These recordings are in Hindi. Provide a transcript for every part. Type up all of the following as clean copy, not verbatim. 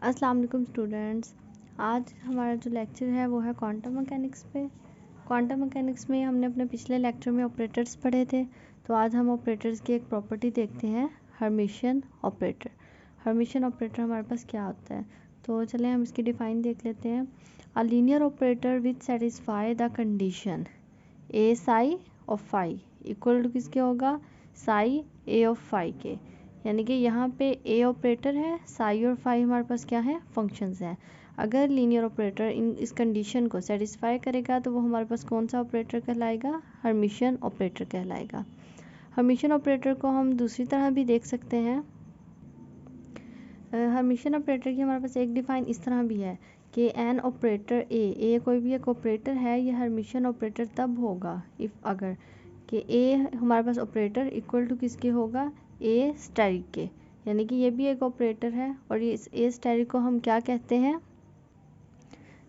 अस्सलाम वालेकुम स्टूडेंट्स। आज हमारा जो लेक्चर है वो है क्वांटम मैकेनिक्स पे। क्वांटम मैकेनिक्स में हमने अपने पिछले लेक्चर में ऑपरेटर्स पढ़े थे, तो आज हम ऑपरेटर्स की एक प्रॉपर्टी देखते हैं, हर्मिशियन ऑपरेटर। हर्मिशियन ऑपरेटर हमारे पास क्या होता है, तो चलें हम इसकी डिफ़ाइन देख लेते हैं। A linear operator which satisfy the condition A psi of phi equal to किसके होगा, साई ए ऑफ फाई के। यानी कि यहाँ पे ए ऑपरेटर है, साई और फाई हमारे पास क्या है, फंक्शंस हैं। अगर लीनियर ऑपरेटर इस कंडीशन को सेटिस्फाई करेगा तो वो हमारे पास कौन सा ऑपरेटर कहलाएगा, हर्मिशियन ऑपरेटर कहलाएगा। हर्मिशियन ऑपरेटर को हम दूसरी तरह भी देख सकते हैं। हर्मिशियन ऑपरेटर की हमारे पास एक डिफाइन इस तरह भी है कि एन ऑपरेटर ए कोई भी एक ऑपरेटर है, ये हर्मिशियन ऑपरेटर तब होगा इफ़ अगर कि ए हमारे पास ऑपरेटर इक्वल टू किसके होगा, ए स्टैटिक के। यानी कि ये भी एक ऑपरेटर है और ये इस ए स्टैटिक को हम क्या कहते हैं,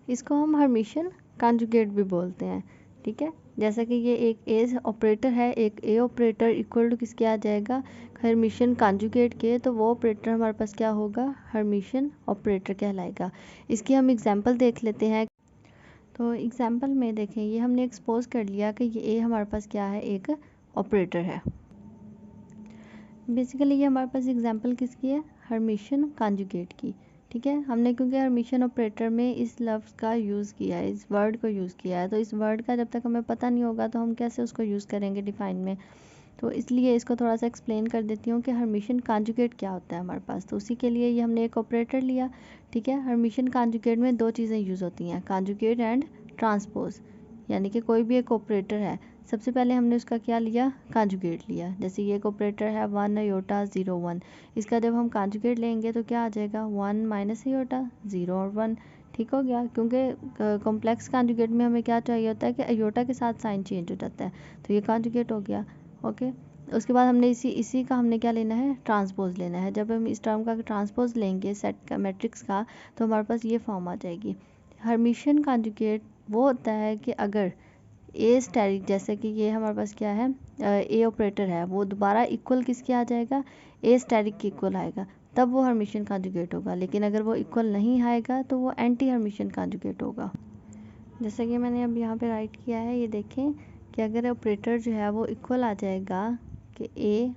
इसको हम हर्मिशियन कॉन्जुगेट भी बोलते हैं। ठीक है, जैसा कि ये एक ए ऑपरेटर है, एक ए ऑपरेटर इक्वल टू किसके आ जाएगा, हर्मिशियन कॉन्जुगेट के, तो वो ऑपरेटर हमारे पास क्या होगा, हर्मिशियन ऑपरेटर कहलाएगा। इसकी हम एग्जांपल देख लेते हैं। तो एग्जांपल में देखें, ये हमने एक्सपोज कर लिया कि ये ए हमारे पास क्या है, एक ऑपरेटर है। बेसिकली ये हमारे पास एग्जांपल किसकी है, हर्मिशियन कॉन्जुगेट की। ठीक है, हमने क्योंकि हर्मिशियन ऑपरेटर में इस लफ्ज़ का यूज़ किया है, इस वर्ड को यूज़ किया है, तो इस वर्ड का जब तक हमें पता नहीं होगा तो हम कैसे उसको यूज़ करेंगे डिफ़ाइन में। तो इसलिए इसको थोड़ा सा एक्सप्लेन कर देती हूँ कि हर्मिशियन कॉन्जुगेट क्या होता है हमारे पास। तो उसी के लिए ये हमने एक ऑपरेटर लिया। ठीक है, हर्मिशियन कॉन्जुगेट में दो चीज़ें यूज़ होती हैं, कॉन्जुगेट एंड ट्रांसपोज। यानी कि कोई भी एक ऑपरेटर है, सबसे पहले हमने उसका क्या लिया, कॉन्जुगेट लिया। जैसे ये एक ऑपरेटर है 1 अयोटा 0 1, इसका जब हम कॉन्जुगेट लेंगे तो क्या आ जाएगा, 1 माइनस अयोटा 0 और 1। ठीक हो गया, क्योंकि कॉम्प्लेक्स कॉन्जुगेट में हमें क्या चाहिए होता है कि अयोटा के साथ साइन चेंज हो जाता है, तो ये कॉन्जुगेट हो गया। ओके, उसके बाद हमने इसी का हमने क्या लेना है, ट्रांसपोज लेना है। जब हम इस टर्म का ट्रांसपोज लेंगे सेट का, मैट्रिक्स का, तो हमारे पास ये फॉर्म आ जाएगी। हर्मिशियन कॉन्जुगेट वो होता है कि अगर ए स्टैटिक, जैसे कि ये हमारे पास क्या है, ए ऑपरेटर है, वो दोबारा इक्वल किसके आ जाएगा, ए स्टैटिक के इक्वल आएगा, तब वो हर्मिशियन कॉन्जुगेट होगा। लेकिन अगर वो इक्वल नहीं आएगा तो वो एंटी हर्मिशियन कॉन्जुगेट होगा। जैसा कि मैंने अब यहाँ पे राइट किया है, ये देखें कि अगर ऑपरेटर जो है वो इक्वल आ जाएगा कि ए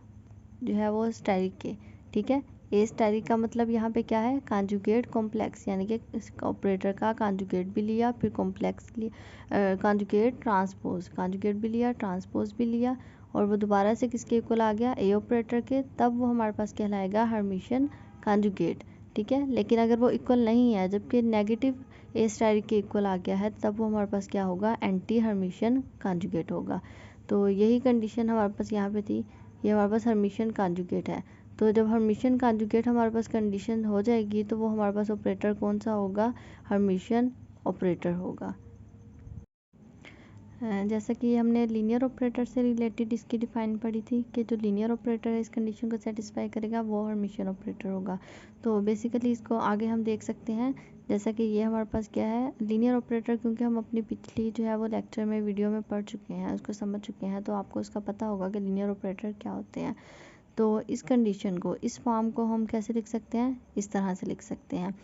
जो है वो स्टैटिक के। ठीक है, ए स्टैटिक का मतलब यहाँ पे क्या है, कॉन्जुगेट कॉम्प्लेक्स, यानी कि ऑपरेटर का कॉन्जुगेट भी लिया, फिर कॉम्प्लेक्स लिया, कॉन्जुगेट ट्रांसपोज, कॉन्जुगेट भी लिया, ट्रांसपोज भी लिया, और वो दोबारा से किसके इक्वल आ गया, ए ऑपरेटर के, तब वो हमारे पास कहलाएगा हर्मिशियन कॉन्जुगेट। ठीक है, लेकिन अगर वो इक्वल नहीं है, जबकि नेगेटिव ए स्टैटिक के इक्वल आ गया है, तब वो हमारे पास क्या होगा, एंटी हर्मिशियन कॉन्जुगेट होगा। तो यही कंडीशन हमारे पास यहाँ पे थी, ये हमारे पास हर्मिशियन कॉन्जुगेट है। तो जब हर्मिशियन कॉन्जुगेट हमारे पास कंडीशन हो जाएगी तो वो हमारे पास ऑपरेटर कौन सा होगा, हर्मिशियन ऑपरेटर होगा। जैसा कि हमने लीनियर ऑपरेटर से रिलेटेड इसकी डिफाइन पढ़ी थी कि जो लीनियर ऑपरेटर है इस कंडीशन को सेटिस्फाई करेगा वो हर्मिशियन ऑपरेटर होगा। तो बेसिकली इसको आगे हम देख सकते हैं। जैसा कि ये हमारे पास क्या है, लीनियर ऑपरेटर, क्योंकि हम अपनी पिछली जो है वो लेक्चर में वीडियो में पढ़ चुके हैं, उसको समझ चुके हैं, तो आपको उसका पता होगा कि लीनियर ऑपरेटर क्या होते हैं। तो इस कंडीशन को, इस फॉर्म को हम कैसे लिख सकते हैं, इस तरह से लिख सकते हैं।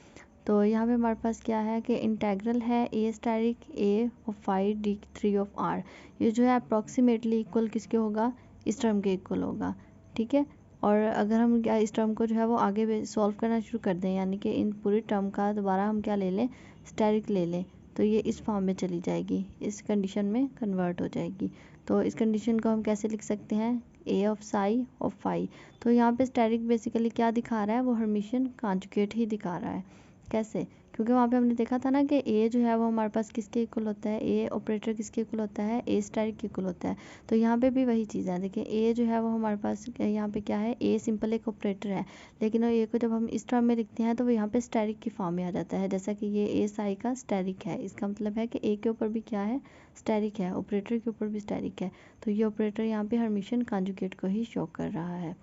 तो यहाँ पे हमारे पास क्या है कि इंटेग्रल है A static A of 5 d3 of R, ये जो है अप्रॉक्सीमेटली इक्वल किसके होगा, इस टर्म के इक्वल होगा। ठीक है, और अगर हम क्या इस टर्म को जो है वो आगे सॉल्व करना शुरू कर दें, यानी कि इन पूरी टर्म का दोबारा हम क्या ले लें, स्टैटिक ले लें, तो ये इस फॉर्म में चली जाएगी, इस कंडीशन में कन्वर्ट हो जाएगी। तो इस कंडीशन को हम कैसे लिख सकते हैं, ए ऑफ साई ऑफ फाई। तो यहाँ पे स्टैटिक बेसिकली क्या दिखा रहा है, वो हर्मिशियन कॉन्जुगेट ही दिखा रहा है। कैसे, क्योंकि वहाँ पे हमने देखा था ना कि ए जो है वो हमारे पास किसके इक्वल होता है, ए ऑपरेटर किसके इक्वल होता है, ए स्टैटिक के इक्वल होता है। तो यहाँ पे भी वही चीज़ है, देखिए ए जो है वो हमारे पास यहाँ पे क्या है, ए सिंपल एक ऑपरेटर है, लेकिन ए को जब हम इस टर्म में लिखते हैं तो वो यहाँ पे स्टैटिक की फॉर्म में आ जाता है। जैसा कि ये ए साई का स्टैटिक है, इसका मतलब है कि ए के ऊपर भी क्या है, स्टैटिक है, ऑपरेटर के ऊपर भी स्टैटिक है। तो ये ऑपरेटर यहाँ पे हर्मिशियन कॉन्जुगेट को ही शो कर रहा है।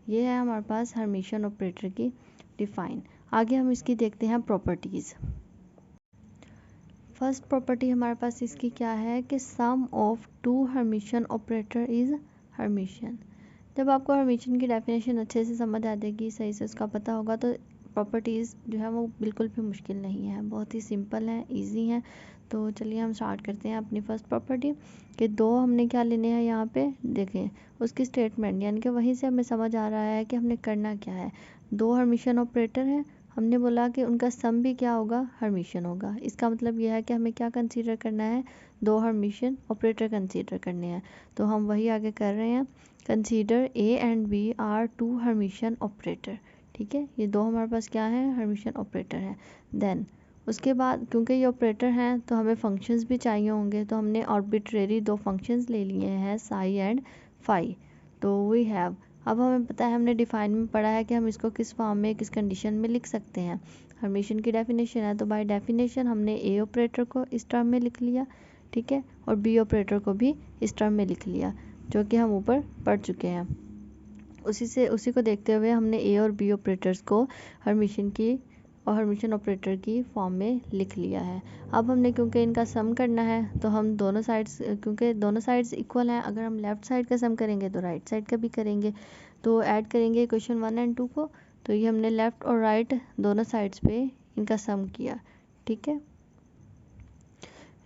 ये है हमारे पास हर्मिशियन ऑपरेटर की डिफाइन। आगे हम इसकी देखते हैं प्रॉपर्टीज़। फर्स्ट प्रॉपर्टी हमारे पास इसकी क्या है कि sum of two Hermitian operator is Hermitian. जब आपको हर्मिशियन की डेफिनेशन अच्छे से समझ आ जाएगी, सही से उसका पता होगा, तो प्रॉपर्टीज़ जो है वो बिल्कुल भी मुश्किल नहीं है, बहुत ही सिंपल है, इजी है। तो चलिए हम स्टार्ट करते हैं अपनी फर्स्ट प्रॉपर्टी कि दो हमने क्या लेने हैं यहाँ पे देखें उसकी स्टेटमेंट, यानी कि वहीं से हमें समझ आ रहा है कि हमने करना क्या है। दो हर्मिशन ऑपरेटर हैं, हमने बोला कि उनका सम भी क्या होगा, हर्मिशन होगा। इसका मतलब यह है कि हमें क्या कंसीडर करना है, दो हर्मिशन ऑपरेटर कंसीडर करने हैं। तो हम वही आगे कर रहे हैं, consider A and B are two Hermitian operator. ठीक है, ये दो हमारे पास क्या है, हर्मिशन ऑपरेटर हैं। देन उसके बाद क्योंकि ये ऑपरेटर हैं तो हमें फंक्शंस भी चाहिए होंगे, तो हमने आर्बिट्रेरी दो फंक्शंस ले लिए हैं साई एंड फाई। तो वी हैव, अब हमें पता है, हमने डिफाइन में पढ़ा है कि हम इसको किस फॉर्म में किस कंडीशन में लिख सकते हैं। हर्मिशन की डेफिनेशन है, तो बाय डेफिनेशन हमने ए ऑपरेटर को इस टर्म में लिख लिया, ठीक है, और बी ऑपरेटर को भी इस टर्म में लिख लिया, जो कि हम ऊपर पढ़ चुके हैं। उसी को देखते हुए हमने ए और बी ऑपरेटर्स को हर्मिशन ऑपरेटर की फॉर्म में लिख लिया है। अब हमने क्योंकि इनका सम करना है तो हम दोनों साइड्स, क्योंकि दोनों साइड्स इक्वल हैं, अगर हम लेफ़्ट साइड का सम करेंगे तो राइट साइड का भी करेंगे, तो ऐड करेंगे इक्वेशन 1 एंड 2 को। तो ये हमने लेफ़्ट और राइट दोनों साइड्स पे इनका सम किया, ठीक है।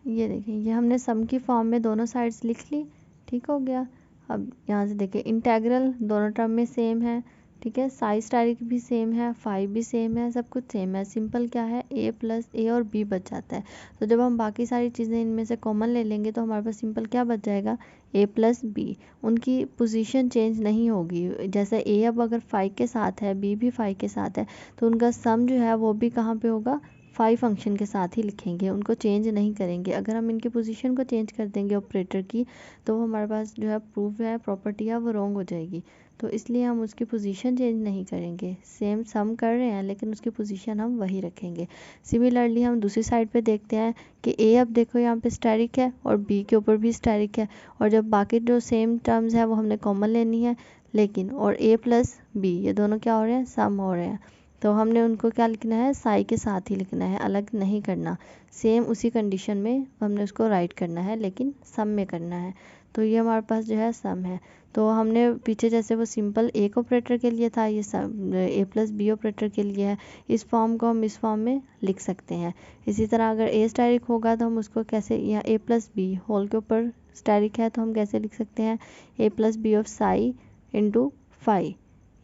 ये देखें, ये हमने सम की फॉर्म में दोनों साइड्स लिख ली, ठीक हो गया। अब यहाँ से देखें इंटेग्रल दोनों टर्म में सेम है, ठीक है, साई स्टारिक भी सेम है, फाई भी सेम है, सब कुछ सेम है। सिंपल क्या है, ए प्लस ए और बी बच जाता है। तो जब हम बाकी सारी चीज़ें इनमें से कॉमन ले लेंगे तो हमारे पास सिंपल क्या बच जाएगा, ए प्लस बी। उनकी पोजीशन चेंज नहीं होगी, जैसे ए अब अगर फाई के साथ है, बी भी फाई के साथ है, तो उनका सम जो है वो भी कहाँ पे होगा, फाई फंक्शन के साथ ही लिखेंगे, उनको चेंज नहीं करेंगे। अगर हम इनकी पोजीशन को चेंज कर देंगे ऑपरेटर की, तो वो हमारे पास जो है प्रूफ है, प्रॉपर्टी है, वो रॉन्ग हो जाएगी। तो इसलिए हम उसकी पोजीशन चेंज नहीं करेंगे, सेम सम कर रहे हैं लेकिन उसकी पोजीशन हम वही रखेंगे। सिमिलरली हम दूसरी साइड पे देखते हैं कि ए अब देखो यहाँ पे स्टैरिक है और बी के ऊपर भी स्टैरिक है, और जब बाकी जो सेम टर्म्स है वो हमने कॉमन लेनी है, लेकिन और ए प्लस बी ये दोनों क्या हो रहे हैं, सम हो रहे हैं। तो हमने उनको क्या लिखना है, साई के साथ ही लिखना है, अलग नहीं करना। सेम उसी कंडीशन में हमने उसको राइट करना है, लेकिन सम में करना है। तो ये हमारे पास जो है सम है। तो हमने पीछे जैसे वो सिंपल एक ऑपरेटर के लिए था, ये सम ए प्लस बी ऑपरेटर के लिए है। इस फॉर्म को हम इस फॉर्म में लिख सकते हैं। इसी तरह अगर ए स्टैरिक होगा तो हम उसको कैसे, या ए प्लस बी होल के ऊपर स्टैरिक है तो हम कैसे लिख सकते हैं, A plus B of psi into phi.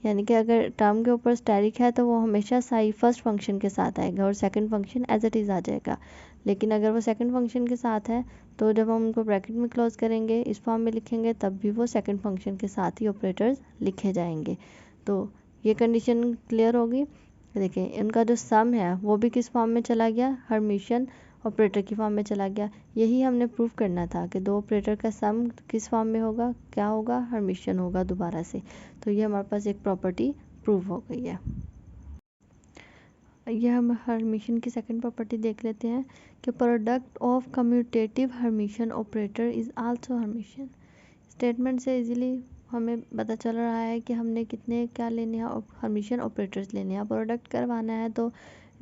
यानी कि अगर टर्म के ऊपर स्टैरिक है तो वो हमेशा साई फर्स्ट फंक्शन के साथ आएगा और second function as it is आ जाएगा। लेकिन अगर वो सेकंड फंक्शन के साथ है तो जब हम उनको ब्रैकेट में क्लोज करेंगे, इस फॉर्म में लिखेंगे, तब भी वो सेकंड फंक्शन के साथ ही ऑपरेटर्स लिखे जाएंगे। तो ये कंडीशन क्लियर होगी। देखिए इनका जो सम है वो भी किस फॉर्म में चला गया, हर्मिशन ऑपरेटर की फॉर्म में चला गया। यही हमने प्रूव करना था कि दो ऑपरेटर का सम किस फॉर्म में होगा, क्या होगा, हर्मिशन होगा दोबारा से। तो ये हमारे पास एक प्रॉपर्टी प्रूव हो गई है। यह हम हर्मिशन की सेकंड प्रॉपर्टी देख लेते हैं कि product of commutative Hermitian operator is also Hermitian. Statement से इजीली हमें पता चल रहा है कि हमने कितने क्या लेने हैं, हर्मिशन ऑपरेटर्स लेने हैं। प्रोडक्ट करवाना है तो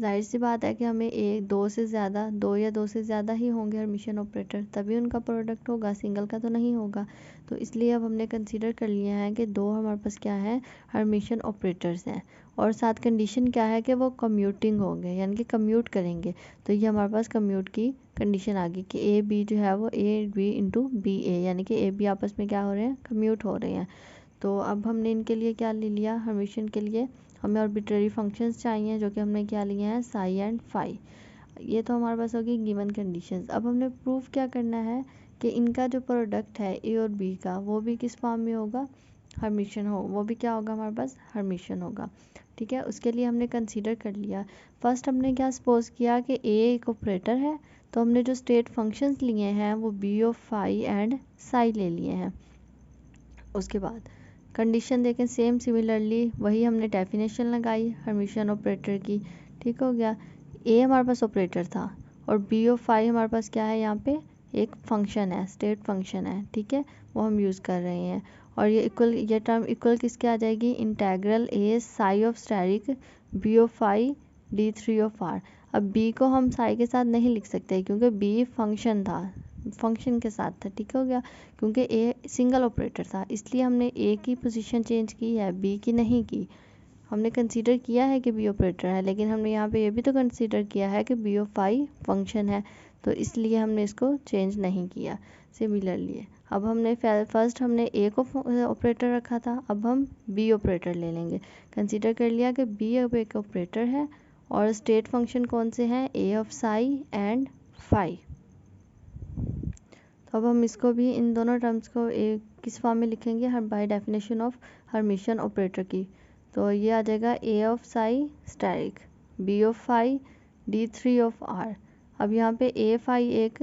जाहिर सी बात है कि हमें एक दो से ज़्यादा, दो या दो से ज़्यादा ही होंगे हर्मिशन ऑपरेटर, तभी उनका प्रोडक्ट होगा, सिंगल का तो नहीं होगा। तो इसलिए अब हमने कंसीडर कर लिया है कि दो हमारे पास क्या है, हर्मिशन ऑपरेटर्स हैं, और साथ कंडीशन क्या है कि वो कम्यूटिंग होंगे, यानी कि कम्यूट करेंगे। तो ये हमारे पास कम्यूट की कंडीशन आ गई कि ए बी जो है वो ए बी इंटू बी ए, यानी कि ए बी आपस में क्या हो रहे हैं, कम्यूट हो रहे हैं। तो अब हमने इनके लिए क्या ले लिया, हर्मिशन के लिए हमें आर्बिट्रेरी फंक्शंस चाहिए, जो कि हमने क्या लिए हैं, साई एंड फाई। ये तो हमारे पास होगी गिवन कंडीशंस। अब हमने प्रूफ क्या करना है कि इनका जो प्रोडक्ट है ए और बी का, वो भी किस फॉर्म में होगा, हर्मिशन हो, वो भी क्या होगा हमारे पास, हर्मिशन होगा। ठीक है, उसके लिए हमने कंसीडर कर लिया। फर्स्ट हमने क्या सपोज किया कि ए एक ऑपरेटर है, तो हमने जो स्टेट फंक्शंस लिए हैं वो B of phi and psi ले लिए हैं। उसके बाद कंडीशन देखें, सेम सिमिलरली वही हमने डेफिनेशन लगाई हर्मिशन ऑपरेटर की, ठीक हो गया। ए हमारे पास ऑपरेटर था और बी ऑफ फाई हमारे पास क्या है, यहाँ पे एक फंक्शन है, स्टेट फंक्शन है, ठीक है, वो हम यूज़ कर रहे हैं। और ये इक्वल, ये टर्म इक्वल किसके आ जाएगी, integral A psi of steric B of phi D three of are. अब बी को हम साई के साथ नहीं लिख सकते क्योंकि बी फंक्शन था, फंक्शन के साथ था, ठीक हो गया। क्योंकि ए सिंगल ऑपरेटर था इसलिए हमने ए की पोजीशन चेंज की है, बी की नहीं की। हमने कंसीडर किया है कि बी ऑपरेटर है, लेकिन हमने यहाँ पे ये भी तो कंसीडर किया है कि बी ऑफ फाई फंक्शन है, तो इसलिए हमने इसको चेंज नहीं किया। सिमिलरली अब हमने फर्स्ट हमने ए को ऑपरेटर रखा था, अब हम बी ऑपरेटर ले लेंगे। कंसीडर कर लिया कि बी अब एक ऑपरेटर है और स्टेट फंक्शन कौन से हैं, ए ऑफ साई एंड फाई। तो अब हम इसको भी इन दोनों टर्म्स को किस फॉर्म में लिखेंगे, हम by definition of Hermitian operator की। तो ये आ जाएगा A of psi static, B of phi, D3 of are. अब यहाँ पे ए फाई एक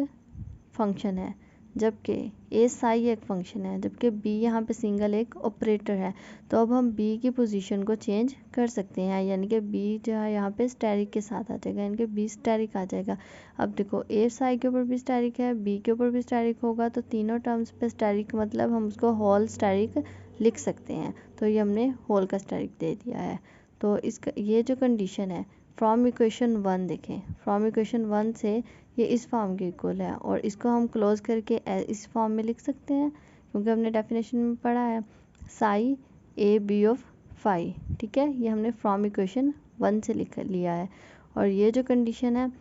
फंक्शन है, जबकि ए साई एक फंक्शन है, जबकि बी यहाँ पे सिंगल एक ऑपरेटर है। तो अब हम बी की पोजीशन को चेंज कर सकते हैं, यानी कि बी जो है यहाँ पे स्टैटिक के साथ आ जाएगा, यानी कि बी स्टैटिक आ जाएगा। अब देखो ए साई के ऊपर भी स्टैटिक है, बी के ऊपर भी स्टैटिक होगा, तो तीनों टर्म्स पे स्टैटिक मतलब हम उसको होल स्टैटिक लिख सकते हैं। तो ये हमने होल का स्टैटिक दे दिया है। तो इसका ये जो कंडीशन है फ्रॉम इक्वेशन 1 देखें, फ्रॉम इक्वेशन 1 से ये इस फॉर्म के इक्वल है और इसको हम क्लोज करके इस फॉर्म में लिख सकते हैं, क्योंकि हमने डेफिनेशन में पढ़ा है psi A B of phi. ठीक है, ये हमने फ्रॉम इक्वेशन 1 से लिख लिया है। और ये जो कंडीशन है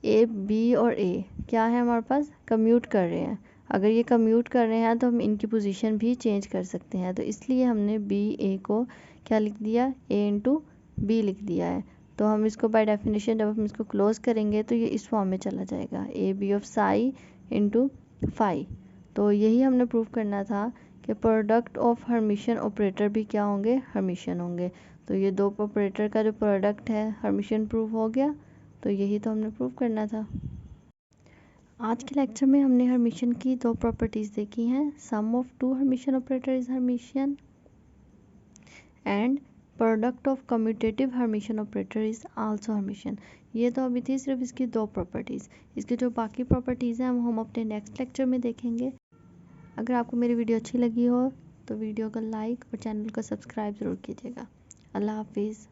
ए बी और ए क्या है हमारे पास, कम्यूट कर रहे हैं। अगर ये कम्यूट कर रहे हैं तो हम इनकी पोजीशन भी चेंज कर सकते हैं, तो इसलिए हमने बी ए को क्या लिख दिया, ए इंटू बी लिख दिया है। तो हम इसको बाय डेफिनेशन जब हम इसको क्लोज करेंगे तो ये इस फॉर्म में चला जाएगा, A B of psi into phi. तो यही हमने प्रूव करना था कि प्रोडक्ट ऑफ हर्मिशियन ऑपरेटर भी क्या होंगे, हर्मिशियन होंगे। तो ये दो ऑपरेटर का जो प्रोडक्ट है हर्मिशियन प्रूव हो गया। तो यही तो हमने प्रूव करना था। आज के लेक्चर में हमने हर्मिशियन की दो प्रॉपर्टीज़ देखी हैं, sum of two Hermitian operator is Hermitian and product of commutative Hermitian operator is also Hermitian. ये तो अभी थी सिर्फ इसकी दो प्रॉपर्टीज़, इसकी जो बाकी प्रॉपर्टीज़ हैं वो हम अपने नेक्स्ट लेक्चर में देखेंगे। अगर आपको मेरी वीडियो अच्छी लगी हो तो वीडियो को लाइक और चैनल को सब्सक्राइब ज़रूर कीजिएगा। अल्लाह हाफिज़।